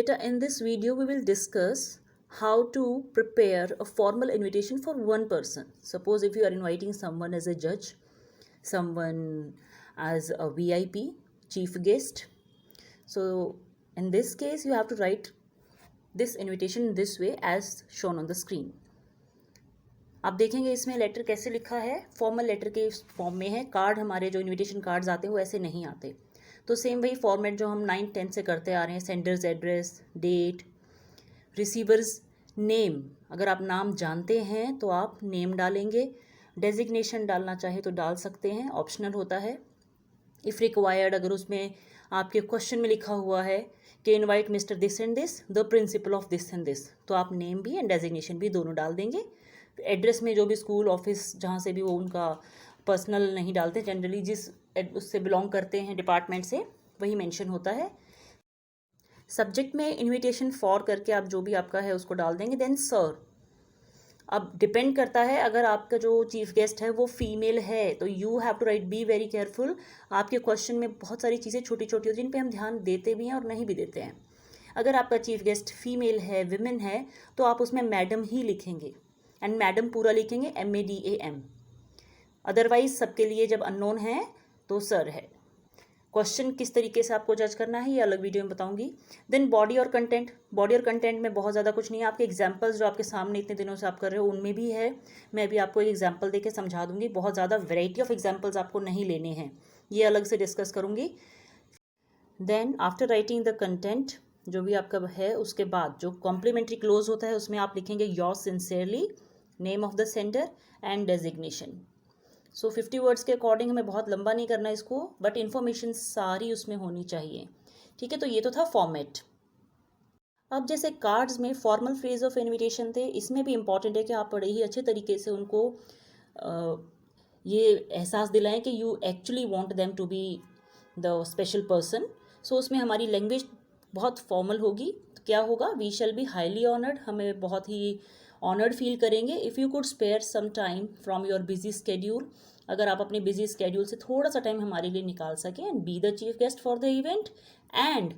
Beta, in this video we will discuss how to prepare a formal invitation for one person. Suppose if you are inviting someone as a judge, someone as a VIP, chief guest. So in this case you have to write this invitation in this way as shown on the screen. आप देखेंगे इसमें letter कैसे लिखा है, formal letter के form में है. Card हमारे जो इनविटेशन कार्ड्स आते हैं वो ऐसे नहीं आते. तो सेम वही फॉर्मेट जो हम 9-10 से करते आ रहे हैं. Sender's address, date, receiver's name. अगर आप नाम जानते हैं तो आप नेम डालेंगे. डेजिग्नेशन डालना चाहे तो डाल सकते हैं, ऑप्शनल होता है. इफ़ रिक्वायर्ड, अगर उसमें आपके क्वेश्चन में लिखा हुआ है कि invite mister this and this, the principle of this and this, तो आप नेम भी एंड डेजिग्नेशन भी दोनों डाल देंगे. एड्रेस में जो भी स्कूल, ऑफिस, जहाँ से भी वो उनका पर्सनल नहीं डालते, जनरली जिस उससे बिलोंग करते हैं डिपार्टमेंट से, वही मेंशन होता है. सब्जेक्ट में इनविटेशन फॉर करके आप जो भी आपका है उसको डाल देंगे. Then sir. अब डिपेंड करता है, अगर आपका जो चीफ गेस्ट है वो फीमेल है तो you have to write be very careful. आपके क्वेश्चन में बहुत सारी चीज़ें छोटी छोटी होती हैं जिन पे हम ध्यान देते भी हैं और नहीं भी देते हैं. अगर आपका चीफ गेस्ट फीमेल है, विमेन है, तो आप उसमें मैडम ही लिखेंगे. एंड मैडम पूरा लिखेंगे, MADAM. अदरवाइज सबके लिए जब अननोन है तो सर है. क्वेश्चन किस तरीके से आपको जज करना है ये अलग वीडियो में बताऊंगी. देन बॉडी और कंटेंट. बॉडी और कंटेंट में बहुत ज़्यादा कुछ नहीं है. आपके एग्जांपल्स जो आपके सामने इतने दिनों से आप कर रहे हो उनमें भी है. मैं भी आपको एक एग्जांपल देके समझा दूंगी. बहुत ज़्यादा वैरायटी ऑफ एग्जांपल्स आपको नहीं लेने हैं, ये अलग से डिस्कस करूंगी. Then after writing the content, जो भी आपका है, उसके बाद जो कॉम्प्लीमेंट्री क्लोज होता है उसमें आप लिखेंगे yours sincerely, name of the sender and designation. So 50 words के अकॉर्डिंग हमें बहुत लंबा नहीं करना इसको, बट इन्फॉर्मेशन सारी उसमें होनी चाहिए. ठीक है, तो ये तो था फॉर्मेट. अब जैसे कार्ड्स में फॉर्मल फ्रेज ऑफ इनविटेशन थे, इसमें भी इम्पॉर्टेंट है कि आप बड़े ही अच्छे तरीके से उनको ये एहसास दिलाएं कि you actually want them to be the special person. So उसमें हमारी लैंग्वेज बहुत फॉर्मल होगी. तो क्या होगा, we shall be highly honoured, हमें बहुत ही ऑनर्ड फील करेंगे. If you could spare some time from your busy schedule, अगर आप अपने बिजी स्केड्यूल से थोड़ा सा टाइम हमारे लिए निकाल सकें. And be the chief guest for the event. And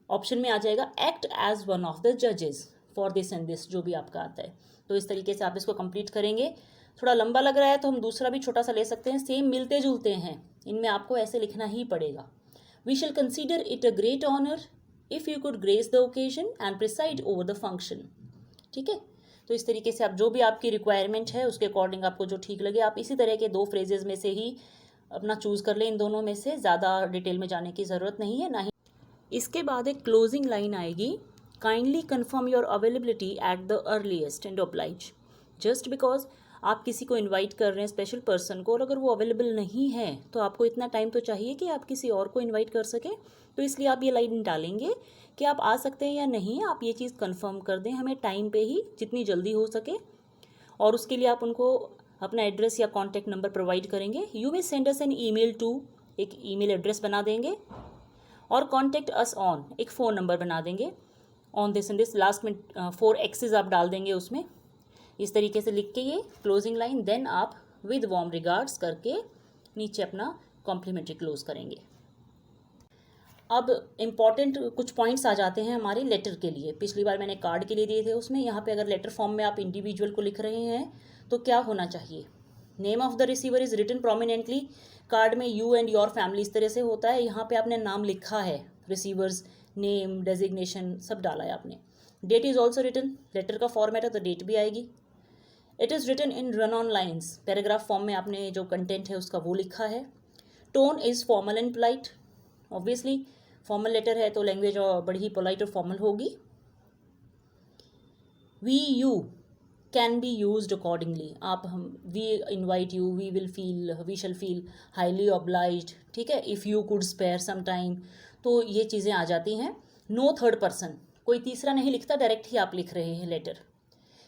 option में आ जाएगा act as one of the जजेस फॉर दिस एंड दिस, जो भी आपका आता है. तो इस तरीके से आप इसको कंप्लीट करेंगे. थोड़ा लंबा लग रहा है तो हम दूसरा भी छोटा सा ले सकते हैं. सेम मिलते जुलते हैं, इनमें आपको ऐसे लिखना ही पड़ेगा. We shall consider it a great honour if you could grace the occasion and preside over the function. ठीक है, तो इस तरीके से आप जो भी आपकी रिक्वायरमेंट है उसके अकॉर्डिंग आपको जो ठीक लगे, आप इसी तरह के 2 फ्रेजेस में से ही अपना चूज़ कर लें. इन दोनों में से ज़्यादा डिटेल में जाने की ज़रूरत नहीं है, ना ही. इसके बाद एक क्लोजिंग लाइन आएगी, kindly confirm your availability at the earliest and oblige. Just because आप किसी को इनवाइट कर रहे हैं, स्पेशल पर्सन को, और अगर वो अवेलेबल नहीं है तो आपको इतना टाइम तो चाहिए कि आप किसी और को इनवाइट कर सकें. तो इसलिए आप ये लाइन डालेंगे कि आप आ सकते हैं या नहीं, आप ये चीज़ कंफर्म कर दें हमें टाइम पे ही, जितनी जल्दी हो सके. और उसके लिए आप उनको अपना एड्रेस या कॉन्टैक्ट नंबर प्रोवाइड करेंगे. You may send us an email to, एक ईमेल एड्रेस बना देंगे. और कॉन्टैक्ट अस ऑन, एक फ़ोन नंबर बना देंगे. On this and this, last में 4 एक्सेस आप डाल देंगे उसमें. इस तरीके से लिख के ये क्लोजिंग लाइन, देन आप विद वार्म रिगार्ड्स करके नीचे अपना कॉम्प्लीमेंट्री क्लोज करेंगे. अब इम्पॉर्टेंट कुछ पॉइंट्स आ जाते हैं हमारे लेटर के लिए. पिछली बार मैंने कार्ड के लिए दिए थे, उसमें यहाँ पे अगर लेटर फॉर्म में आप इंडिविजुअल को लिख रहे हैं तो क्या होना चाहिए. Name of the receiver is written prominently. Card में यू एंड योर फैमिली इस तरह से होता है, यहाँ पे आपने नाम लिखा है, रिसीवर्स नेम, डेजिग्नेशन सब डाला है आपने. Date is also written, letter का फॉर्मेट है तो डेट भी आएगी. It is written in run on lines, paragraph form में आपने जो कंटेंट है उसका वो लिखा है. Tone is formal and polite. Obviously formal letter है तो लैंग्वेज बड़ी ही पोलाइट और फॉर्मल होगी. We you can be used accordingly. आप हम we invite you, we will feel, we shall feel highly obliged. ठीक है, if you could spare some time, तो ये चीज़ें आ जाती हैं. नो थर्ड पर्सन, कोई तीसरा नहीं लिखता, डायरेक्ट ही आप लिख रहे हैं letter.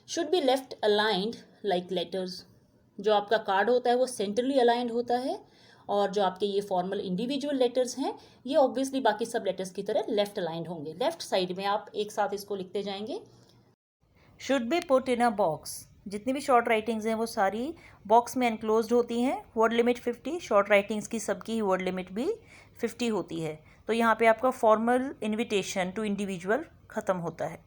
Should be left aligned like letters. जो आपका कार्ड होता है वो सेंटरली अलाइंड होता है, और जो आपके ये फॉर्मल इंडिविजुअल लेटर्स हैं ये ऑब्वियसली बाकी सब लेटर्स की तरह लेफ्ट अलाइंड होंगे. लेफ्ट साइड में आप एक साथ इसको लिखते जाएंगे. Should be put in a box. जितनी भी शॉर्ट राइटिंग्स हैं वो सारी बॉक्स में एनक्लोज्ड होती हैं। वर्ड लिमिट 50, शॉर्ट राइटिंग्स की सबकी ही वर्ड लिमिट भी 50 होती है। तो यहाँ पे आपका फॉर्मल इन्विटेशन टू इंडिविजुअल ख़त्म होता है।